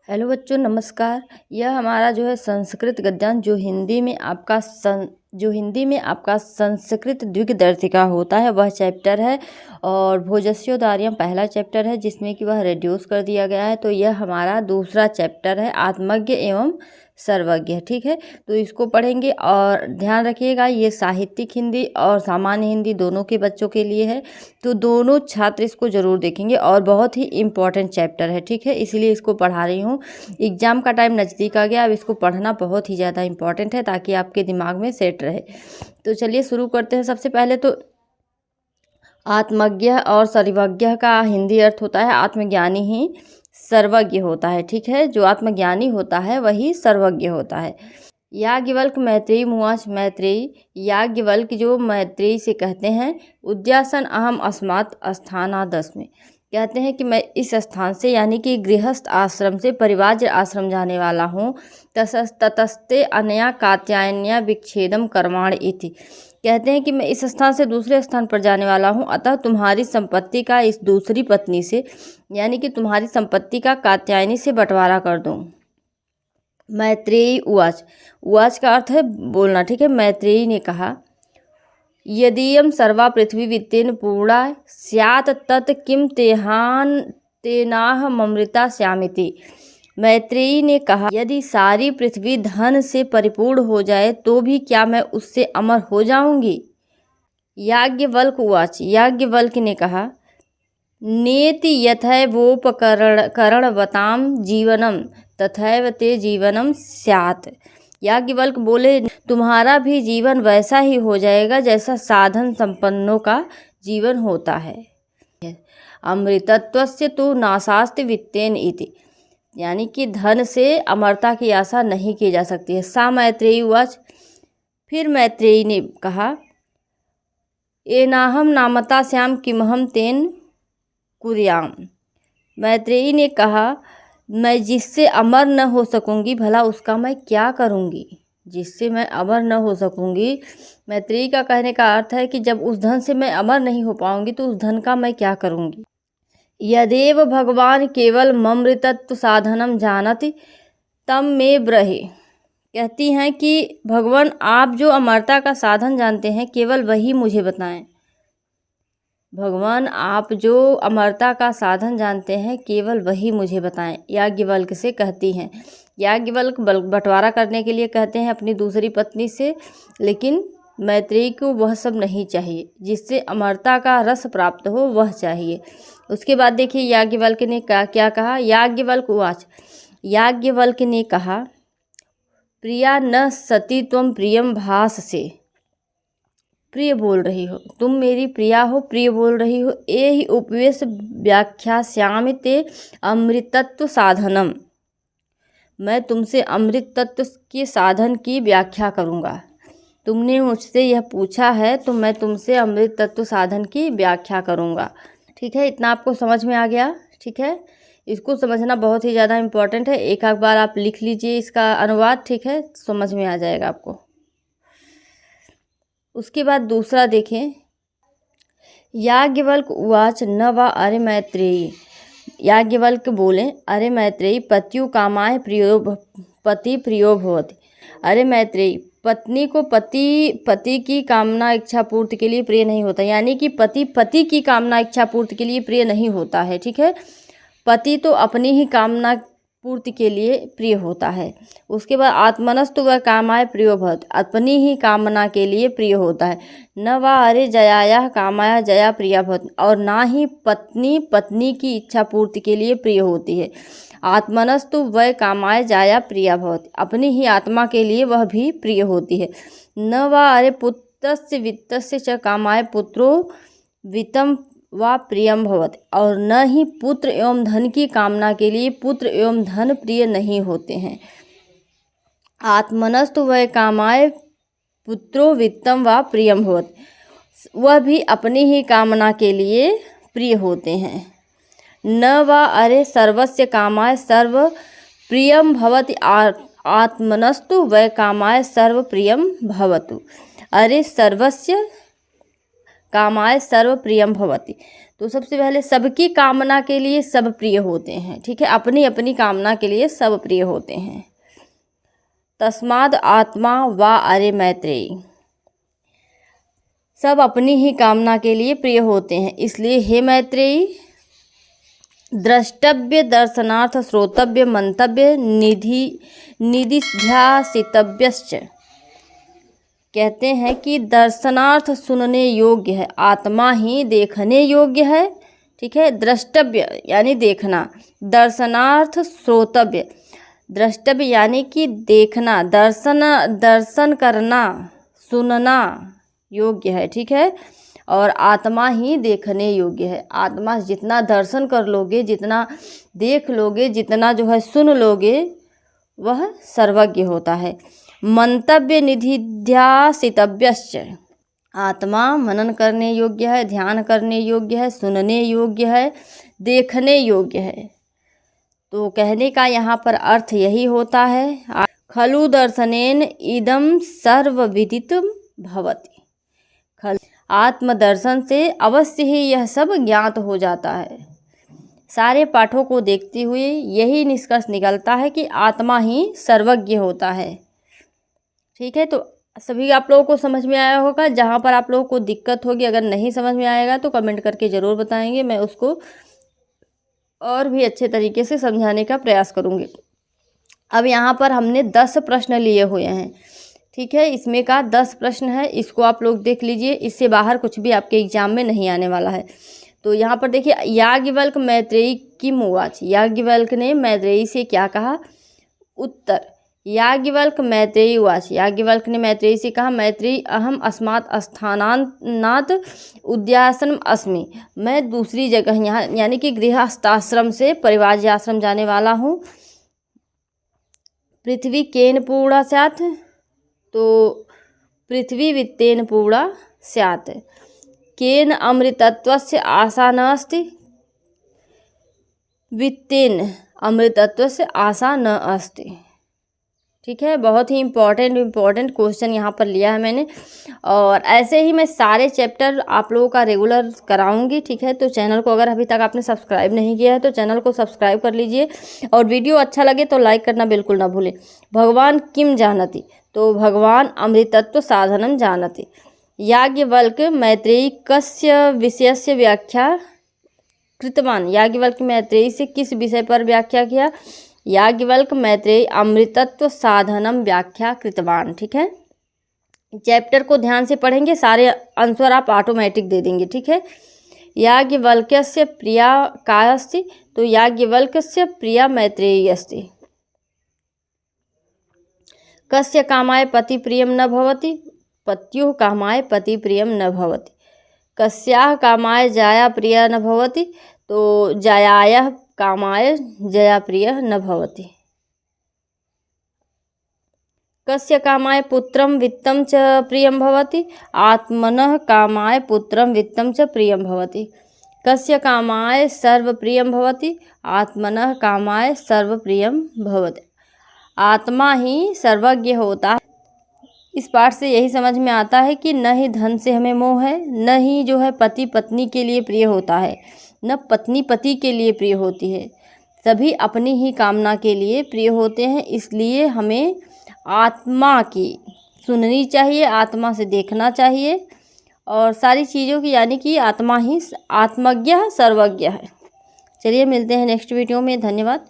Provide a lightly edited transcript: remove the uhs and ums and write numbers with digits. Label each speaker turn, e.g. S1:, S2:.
S1: Hello बच्चों, नमस्कार। यह हमारा जो है संस्कृत गद्यांश जो हिंदी में आपका संस्कृत द्विगदर्शिका होता है वह चैप्टर है। और भोजस्योदार्यम पहला चैप्टर है जिसमें कि वह रिड्यूस कर दिया गया है। तो यह हमारा दूसरा चैप्टर है, आत्मज्ञ एवं सर्वज्ञ। ठीक है, तो इसको पढ़ेंगे और ध्यान रखिएगा ये साहित्यिक हिंदी और सामान्य हिंदी दोनों के बच्चों के लिए है। तो दोनों छात्र इसको ज़रूर देखेंगे और बहुत ही इम्पॉर्टेंट चैप्टर है। ठीक है, इसीलिए इसको पढ़ा रही हूँ। एग्ज़ाम का टाइम नज़दीक आ गया, अब इसको पढ़ना बहुत ही ज़्यादा इम्पॉर्टेंट है ताकि आपके दिमाग में सेट रहे। तो चलिए शुरू करते हैं। सबसे पहले तो आत्मज्ञ और सर्वज्ञ का हिंदी अर्थ होता है आत्मज्ञानी ही सर्वज्ञ होता है। ठीक है, जो आत्मज्ञानी होता है वही सर्वज्ञ होता है। याज्ञवल्क्य मैत्रेयी मुवाच। मैत्रेयी याज्ञवल्क जो मैत्रेयी से कहते हैं, उद्यासन अहम अस्मात् स्थानादस्मि, कहते हैं कि मैं इस स्थान से यानी कि गृहस्थ आश्रम से परिव्राज्य आश्रम जाने वाला हूँ। ततस्ते अनया कात्यायन्या विच्छेदम कर्माण इति, कहते हैं कि मैं इस स्थान से दूसरे स्थान पर जाने वाला हूँ, अतः तुम्हारी संपत्ति का इस दूसरी पत्नी से यानी कि तुम्हारी संपत्ति का कात्यायनी से बंटवारा कर दूँ। मैत्रेयी उवाच। उवाच का अर्थ है बोलना। ठीक है, मैत्रेयी ने कहा, यदीयं सर्वा पृथ्वी वित्तेन पूर्णा स्यात् तत् किं तेनाहमृता स्यामिति। मैत्रेयी ने कहा, यदि सारी पृथ्वी धन से परिपूर्ण हो जाए तो भी क्या मैं उससे अमर हो जाऊंगी। याज्ञवल्क्य उवाच। याज्ञवल्क्य ने कहा, नेति यथैवोपकरणवतां जीवनम तथैव ते जीवनम स्यात्। याज्ञवल्क्य बोले, तुम्हारा भी जीवन वैसा ही हो जाएगा जैसा साधन संपन्नों का जीवन होता है। अमृतत्वस्य तु नाशास्ति वित्तेन इति, यानी कि धन से अमरता की आशा नहीं की जा सकती है। सा मैत्रेयी उवाच। फिर मैत्रेयी ने कहा, एनाहम नामता श्याम किमहम तेन कुर्याम। मैत्रेयी ने कहा, मैं जिससे अमर न हो सकूंगी भला उसका मैं क्या करूंगी। जिससे मैं अमर न हो सकूंगी, मैत्रेयी का कहने का अर्थ है कि जब उस धन से मैं अमर नहीं हो पाऊंगी तो उस धन का मैं क्या करूंगी। यदेव भगवान केवल ममृतत्व साधनम जानति तम में ब्रहे, कहती हैं कि भगवान आप जो अमरता का साधन जानते हैं केवल वही मुझे बताएं। भगवान आप जो अमरता का साधन जानते हैं केवल वही मुझे बताएं, याज्ञवल्क्य से कहती हैं। याज्ञवल्क्य बंटवारा करने के लिए कहते हैं अपनी दूसरी पत्नी से, लेकिन मैत्रेयी को वह सब नहीं चाहिए, जिससे अमरता का रस प्राप्त हो वह चाहिए। उसके बाद देखिए याज्ञवल्क्य ने क्या कहा। याज्ञवल्क्य उवाच। याज्ञवल्क्य ने कहा, प्रिया न सती त्वं प्रियम भास से, प्रिय बोल रही हो, तुम मेरी प्रिया हो, प्रिय बोल रही हो। ए ही उपवेश व्याख्यास्यामि ते अमृतत्व साधनम, मैं तुमसे अमृत तत्व के साधन की व्याख्या करूँगा। तुमने मुझसे यह पूछा है तो मैं तुमसे अमृत तत्व साधन की व्याख्या करूँगा। ठीक है, इतना आपको समझ में आ गया। ठीक है, इसको समझना बहुत ही ज़्यादा इम्पॉर्टेंट है। एक आध बार आप लिख लीजिए इसका अनुवाद। ठीक है, समझ में आ जाएगा आपको। उसके बाद दूसरा देखें, याज्ञवल्क्य उवाच न वा अरे मैत्रेयी। याज्ञवल्क्य बोले, अरे मैत्रेयी पत्यु कामाय पति प्रियो भवति। अरे मैत्रेयी, पत्नी को पति की कामना इच्छा पूर्ति के लिए प्रिय नहीं होता, यानी कि पति की कामना इच्छा पूर्ति के लिए प्रिय नहीं होता है। ठीक है, पति तो अपनी ही कामना पूर्ति के लिए प्रिय होता है। उसके बाद आत्मनस्तु वह कामाय प्रियो भवत, अपनी ही कामना के लिए प्रिय होता है। न वा अरे जयाया कामाया जया प्रिया भवत, और ना ही पत्नी की इच्छा पूर्ति के लिए प्रिय होती है। आत्मनस्तु वह कामाय जाया प्रिया भवत, अपनी ही आत्मा के लिए वह भी प्रिय होती है। न वा अरे पुत्रस्य वित्तस्य च कामाय पुत्रो वित्तम वा प्रियम भवत, और न ही पुत्र एवं धन की कामना के लिए पुत्र एवं धन प्रिय नहीं होते हैं। आत्मनस्तु वह कामाय पुत्रो वित्तम वा प्रियम भवत, वह भी अपनी ही कामना के लिए प्रिय होते हैं। न वा अरे सर्वस्य कामाय सर्व प्रियम भवति, आत्मनस्तु वह कामाय सर्व प्रियम भवतु। अरे सर्वस्य कामाय सर्व प्रियम भवति, तो सबसे पहले सबकी कामना के लिए सब प्रिय होते हैं, ठीक है, अपनी अपनी कामना के लिए सब प्रिय होते हैं। तस्माद आत्मा वा अरे मैत्रेयी, सब अपनी ही कामना के लिए प्रिय होते हैं, इसलिए हे मैत्रेयी द्रष्टव्य दर्शनार्थ श्रोतव्य मंतव्य निधिध्यासितव्यश्च, कहते हैं कि दर्शनार्थ सुनने योग्य है, आत्मा ही देखने योग्य है, ठीक है। द्रष्टव्य यानी देखना, दर्शनार्थ श्रोतव्य, द्रष्टव्य यानी कि देखना, दर्शन करना, सुनना योग्य है, ठीक है। और आत्मा ही देखने योग्य है, आत्मा जितना दर्शन कर लोगे, जितना देख लोगे, जितना जो है सुन लोगे, वह सर्वज्ञ होता है। मंतव्य निधिध्यासितव्यश्च, आत्मा मनन करने योग्य है, ध्यान करने योग्य है, सुनने योग्य है, देखने योग्य है। तो कहने का यहाँ पर अर्थ यही होता है, खलु दर्शनेन इदम सर्वविदितम भवति, आत्मदर्शन से अवश्य ही यह सब ज्ञात हो जाता है। सारे पाठों को देखते हुए यही निष्कर्ष निकलता है कि आत्मा ही सर्वज्ञ होता है, ठीक है। तो सभी आप लोगों को समझ में आया होगा। जहाँ पर आप लोगों को दिक्कत होगी, अगर नहीं समझ में आएगा तो कमेंट करके ज़रूर बताएंगे, मैं उसको और भी अच्छे तरीके से समझाने का प्रयास करूँगी। अब यहाँ पर हमने 10 प्रश्न लिए हुए हैं, ठीक है, इसमें का 10 प्रश्न है, इसको आप लोग देख लीजिए, इससे बाहर कुछ भी आपके एग्जाम में नहीं आने वाला है। तो यहाँ पर देखिए, याज्ञवल्क्य मैत्रेयी किम उवाच, याज्ञवल्क्य ने मैत्रेयी से क्या कहा। उत्तर, याज्ञवल्क्य मैत्रेयी उवाच, याज्ञवल्क्य ने मैत्रेयी से कहा, मैत्रेयी अहम अस्मात् स्थानात् उद्यासनम अस्मि, मैं दूसरी जगह यहाँ यानी कि गृहस्थाश्रम से परिवार्य आश्रम जाने वाला हूँ। पृथ्वी केन पूर्णा स्यात्, तो पृथ्वी वित्तेन पूर्णा स्यात्, केन अमृतत्वस्य आशा नास्ति, वित्तेन अमृतत्वस्य आशा न अस्ति, ठीक है। बहुत ही इम्पोर्टेंट क्वेश्चन यहाँ पर लिया है मैंने, और ऐसे ही मैं सारे चैप्टर आप लोगों का रेगुलर कराऊंगी, ठीक है। तो चैनल को अगर अभी तक आपने सब्सक्राइब नहीं किया है तो चैनल को सब्सक्राइब कर लीजिए, और वीडियो अच्छा लगे तो लाइक करना बिल्कुल ना भूलें। भगवान किम जानति, तो भगवान अमृतत्व साधनम जानति। याज्ञवल्क्य मैत्रेयी कस्य विषयस्य व्याख्या कृतवान, याज्ञवल्क्य मैत्रेयी से किस विषय पर व्याख्या किया। याज्ञवल्क्य मैत्रेयी अमृतत्व साधनम व्याख्या कृतवान, ठीक है। चैप्टर को ध्यान से पढ़ेंगे, सारे आंसर आप ऑटोमेटिक दे देंगे, ठीक है। याज्ञवल्क्यस्य प्रिया का अस्ति, तो याज्ञवल्क्यस्य प्रिया मैत्रेयी अस्ति। कस्य कामाय पति प्रियम न भवति, पत्युः कामाय पति प्रियम न भवति। कस्याः कामाय जाया प्रिया न भवति, तो जायायाः कामाय जया प्रिय न भवति। कस्य कामाय पुत्रं वित्तं च प्रियं भवति, आत्मनः कामाय पुत्रं वित्तं च प्रियं भवति। कस्य कामाय सर्वप्रियं भवति, आत्मनः कामाय सर्वप्रियं भवति। आत्मा ही सर्वज्ञ होता है। इस पाठ से यही समझ में आता है कि न ही धन से हमें मोह है, न ही जो है पति पत्नी के लिए प्रिय होता है, न पत्नी पति के लिए प्रिय होती है, सभी अपनी ही कामना के लिए प्रिय होते हैं। इसलिए हमें आत्मा की सुननी चाहिए, आत्मा से देखना चाहिए, और सारी चीज़ों की यानी कि आत्मा ही आत्मज्ञ सर्वज्ञ है। चलिए मिलते हैं नेक्स्ट वीडियो में, धन्यवाद।